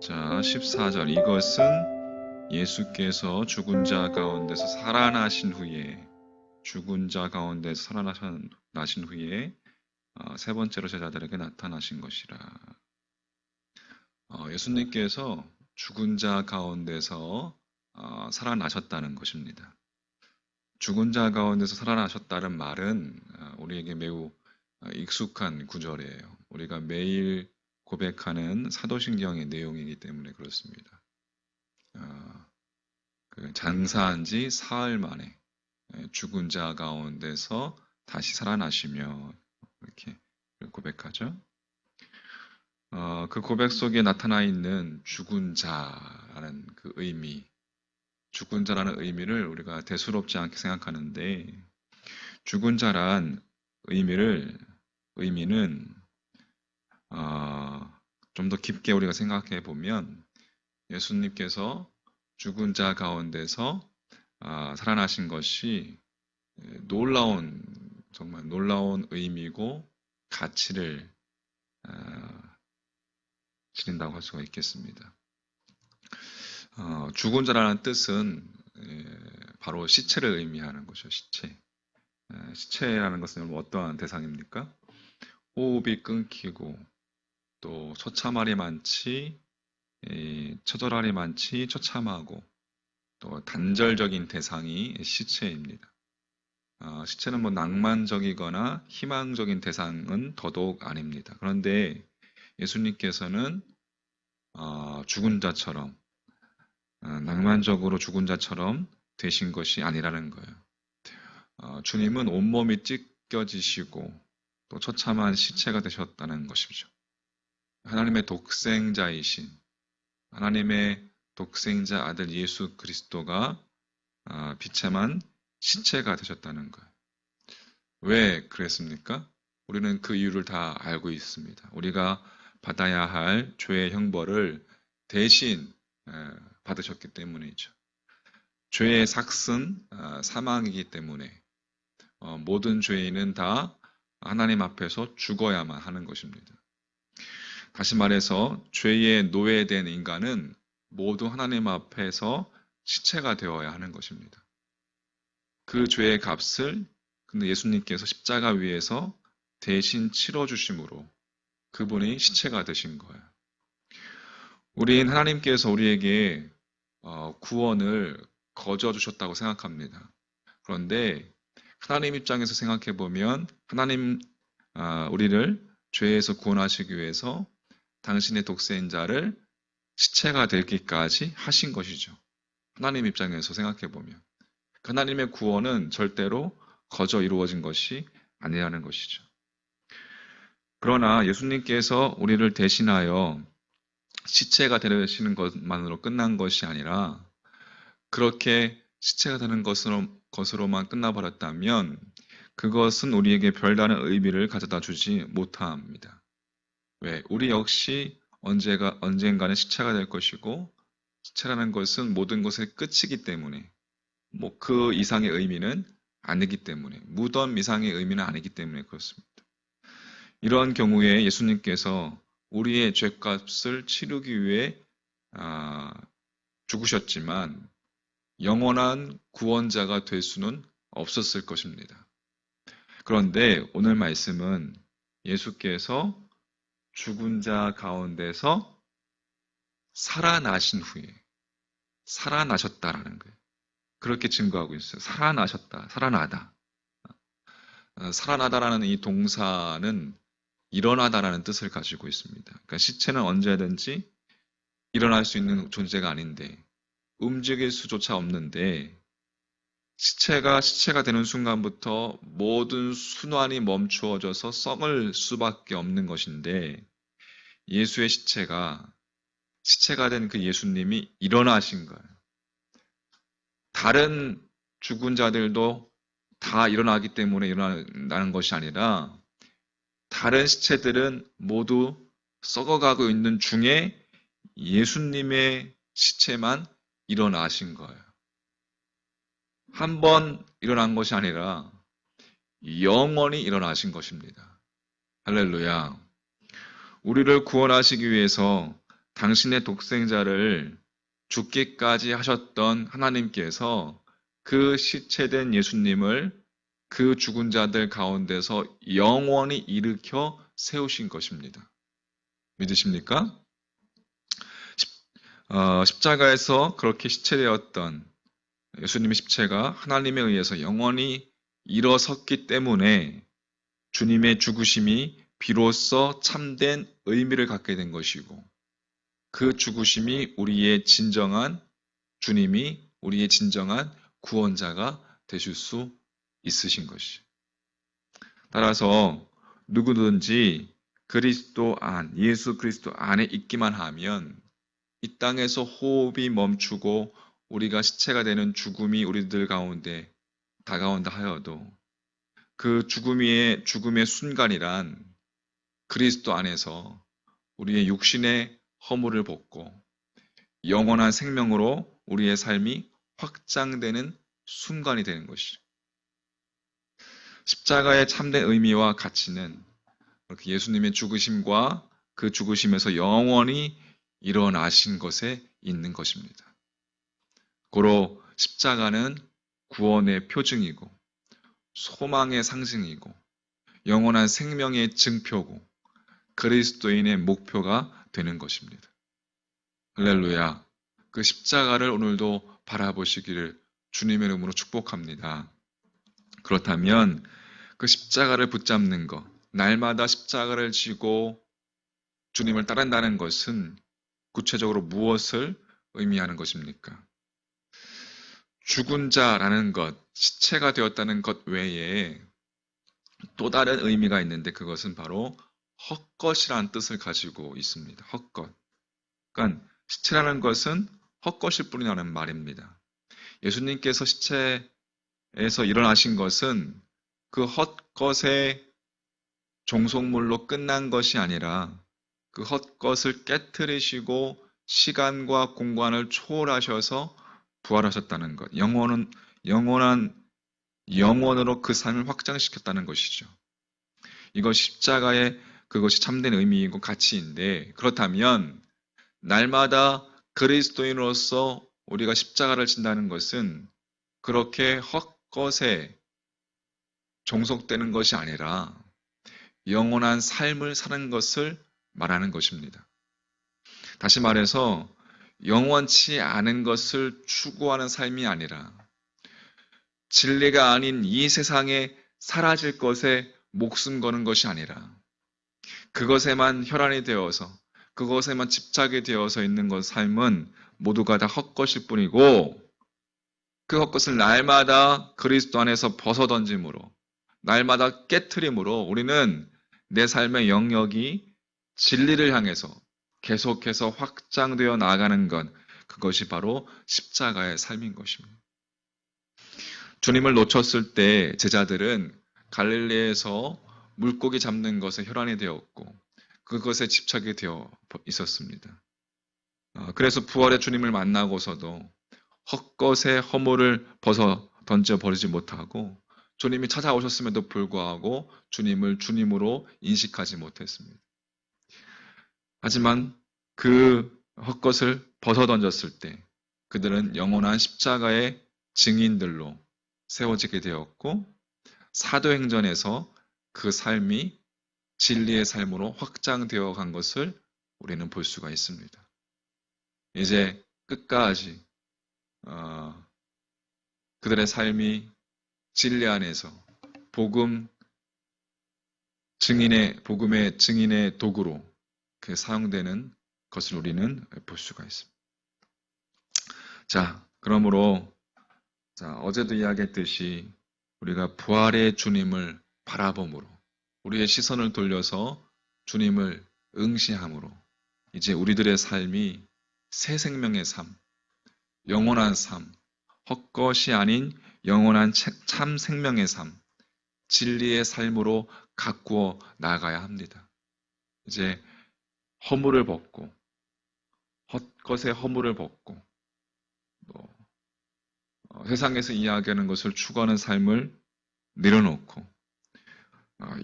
자, 14절. 이것은 예수께서 죽은 자 가운데서 살아나신 후에 세 번째로 제자들에게 나타나신 것이라. 예수님께서 죽은 자 가운데서 살아나셨다는 것입니다. 죽은 자 가운데서 살아나셨다는 말은 우리에게 매우 익숙한 구절이에요. 우리가 매일 고백하는 사도신경의 내용이기 때문에 그렇습니다. 장사한 지 사흘 만에 죽은 자 가운데서 다시 살아나시며 이렇게 고백하죠. 그 고백 속에 나타나 있는 죽은 자라는 그 의미, 죽은 자라는 의미를 우리가 대수롭지 않게 생각하는데, 죽은 자란 의미는 좀 더 깊게 우리가 생각해 보면 예수님께서 죽은 자 가운데서 살아나신 것이 정말 놀라운 의미고 가치를 지닌다고 할 수가 있겠습니다. 죽은 자라는 뜻은 바로 시체를 의미하는 것이죠. 시체라는 것은 어떠한 대상입니까? 호흡이 끊기고 또 처참함이 많지, 처절함이 많지, 처참하고 또 단절적인 대상이 시체입니다. 시체는 낭만적이거나 희망적인 대상은 더더욱 아닙니다. 그런데 예수님께서는 죽은 자처럼, 낭만적으로 죽은 자처럼 되신 것이 아니라는 거예요. 주님은 온몸이 찢겨지시고 또 처참한 시체가 되셨다는 것이죠. 하나님의 독생자이신, 하나님의 독생자 아들 예수 그리스도가 비참한 시체가 되셨다는 거예요. 왜 그랬습니까? 우리는 그 이유를 다 알고 있습니다. 우리가 받아야 할 죄의 형벌을 대신 받으셨기 때문이죠. 죄의 삭은 사망이기 때문에 모든 죄인은 다 하나님 앞에서 죽어야만 하는 것입니다. 다시 말해서 죄에 노예된 인간은 모두 하나님 앞에서 시체가 되어야 하는 것입니다. 그 죄의 값을 근데 예수님께서 십자가 위에서 대신 치러주심으로 그분이 시체가 되신 거예요. 우린 하나님께서 우리에게 구원을 거저 주셨다고 생각합니다. 그런데 하나님 입장에서 생각해 보면 하나님 우리를 죄에서 구원하시기 위해서 당신의 독생자를 시체가 되기까지 하신 것이죠. 하나님 입장에서 생각해 보면 하나님의 구원은 절대로 거저 이루어진 것이 아니라는 것이죠. 그러나 예수님께서 우리를 대신하여 시체가 되시는 것만으로 끝난 것이 아니라 그렇게 시체가 되는 것으로만 끝나버렸다면 그것은 우리에게 별다른 의미를 가져다 주지 못합니다. 왜? 우리 역시 언젠가는 시체가 될 것이고 시체라는 것은 모든 것의 끝이기 때문에 그 이상의 의미는 아니기 때문에 무덤 이상의 의미는 아니기 때문에 그렇습니다. 이러한 경우에 예수님께서 우리의 죄값을 치르기 위해 죽으셨지만 영원한 구원자가 될 수는 없었을 것입니다. 그런데 오늘 말씀은 예수께서 죽은 자 가운데서 살아나신 후에 살아나셨다라는 거예요. 그렇게 증거하고 있어요. 살아나셨다, 살아나다. 살아나다라는 이 동사는 일어나다라는 뜻을 가지고 있습니다. 그러니까 시체는 언제든지 일어날 수 있는 존재가 아닌데 움직일 수조차 없는데 시체가 되는 순간부터 모든 순환이 멈추어져서 썩을 수밖에 없는 것인데 예수의 시체가 된 그 예수님이 일어나신 거예요. 다른 죽은 자들도 다 일어나기 때문에 일어나는 것이 아니라 다른 시체들은 모두 썩어가고 있는 중에 예수님의 시체만 일어나신 거예요. 한 번 일어난 것이 아니라 영원히 일어나신 것입니다. 할렐루야. 우리를 구원하시기 위해서 당신의 독생자를 죽기까지 하셨던 하나님께서 그 시체된 예수님을 그 죽은 자들 가운데서 영원히 일으켜 세우신 것입니다. 믿으십니까? 십자가에서 그렇게 시체되었던 예수님의 십체가 하나님에 의해서 영원히 일어섰기 때문에 주님의 죽으심이 비로소 참된 의미를 갖게 된 것이고, 그 죽으심이 주님이 우리의 진정한 구원자가 되실 수 있으신 것이. 따라서 누구든지 예수 그리스도 안에 있기만 하면 이 땅에서 호흡이 멈추고 우리가 시체가 되는 죽음이 우리들 가운데 다가온다 하여도 그 죽음의 순간이란 그리스도 안에서 우리의 육신의 허물을 벗고 영원한 생명으로 우리의 삶이 확장되는 순간이 되는 것이죠. 십자가의 참된 의미와 가치는 그렇게 예수님의 죽으심과 그 죽으심에서 영원히 일어나신 것에 있는 것입니다. 고로 십자가는 구원의 표징이고 소망의 상징이고 영원한 생명의 증표고 그리스도인의 목표가 되는 것입니다. 할렐루야. 그 십자가를 오늘도 바라보시기를 주님의 이름으로 축복합니다. 그렇다면 그 십자가를 붙잡는 것, 날마다 십자가를 지고 주님을 따른다는 것은 구체적으로 무엇을 의미하는 것입니까? 죽은 자라는 것, 시체가 되었다는 것 외에 또 다른 의미가 있는데 그것은 바로 헛것이라는 뜻을 가지고 있습니다. 헛것. 그러니까 시체라는 것은 헛것일 뿐이라는 말입니다. 예수님께서 시체에서 일어나신 것은 그 헛것의 종속물로 끝난 것이 아니라 그 헛것을 깨트리시고 시간과 공간을 초월하셔서 부활하셨다는 것. 영원으로 그 삶을 확장시켰다는 것이죠. 이것 십자가의 그것이 참된 의미이고 가치인데, 그렇다면 날마다 그리스도인으로서 우리가 십자가를 진다는 것은 그렇게 헛것에 종속되는 것이 아니라 영원한 삶을 사는 것을 말하는 것입니다. 다시 말해서 영원치 않은 것을 추구하는 삶이 아니라 진리가 아닌 이 세상에 사라질 것에 목숨 거는 것이 아니라 그것에만 혈안이 되어서 그것에만 집착이 되어서 있는 것 삶은 모두가 다 헛것일 뿐이고, 그 헛것을 날마다 그리스도 안에서 벗어던짐으로 날마다 깨트림으로 우리는 내 삶의 영역이 진리를 향해서 계속해서 확장되어 나아가는 것, 그것이 바로 십자가의 삶인 것입니다. 주님을 놓쳤을 때 제자들은 갈릴리에서 물고기 잡는 것에 혈안이 되었고 그것에 집착이 되어 있었습니다. 그래서 부활의 주님을 만나고서도 헛것의 허물을 벗어 던져버리지 못하고 주님이 찾아오셨음에도 불구하고 주님을 주님으로 인식하지 못했습니다. 하지만 그 헛것을 벗어 던졌을 때 그들은 영원한 십자가의 증인들로 세워지게 되었고 사도행전에서 그 삶이 진리의 삶으로 확장되어 간 것을 우리는 볼 수가 있습니다. 이제 끝까지 그들의 삶이 진리 안에서 복음의 증인의 도구로 사용되는 것을 우리는 볼 수가 있습니다. 자, 그러므로 어제도 이야기했듯이 우리가 부활의 주님을 바라봄으로 우리의 시선을 돌려서 주님을 응시함으로 이제 우리들의 삶이 새 생명의 삶, 영원한 삶, 헛것이 아닌 영원한 참 생명의 삶, 진리의 삶으로 가꾸어 나가야 합니다. 이제 허물을 벗고 헛것의 허물을 벗고 세상에서 이야기하는 것을 추구하는 삶을 내려놓고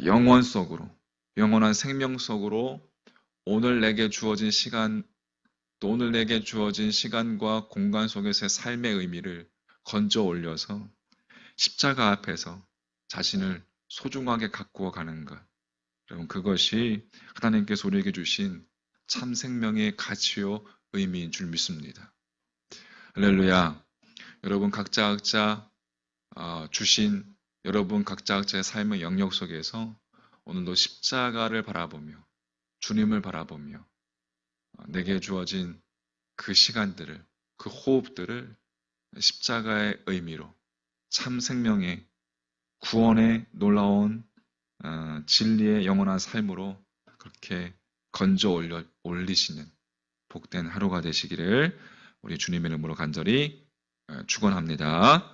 영원 속으로, 영원한 생명 속으로 오늘 내게 주어진 시간 또 오늘 내게 주어진 시간과 공간 속에서의 삶의 의미를 건져 올려서 십자가 앞에서 자신을 소중하게 가꾸어 가는 것. 여러분, 그것이 하나님께서 우리에게 주신 참 생명의 가치요 의미인 줄 믿습니다. 할렐루야. 여러분 각자 주신 여러분 각자의 삶의 영역 속에서 오늘도 십자가를 바라보며 주님을 바라보며 내게 주어진 그 시간들을, 그 호흡들을 십자가의 의미로 참 생명의 구원의 놀라운 진리의 영원한 삶으로 그렇게 건져 올리시는 복된 하루가 되시기를 우리 주님의 이름으로 간절히 축원합니다.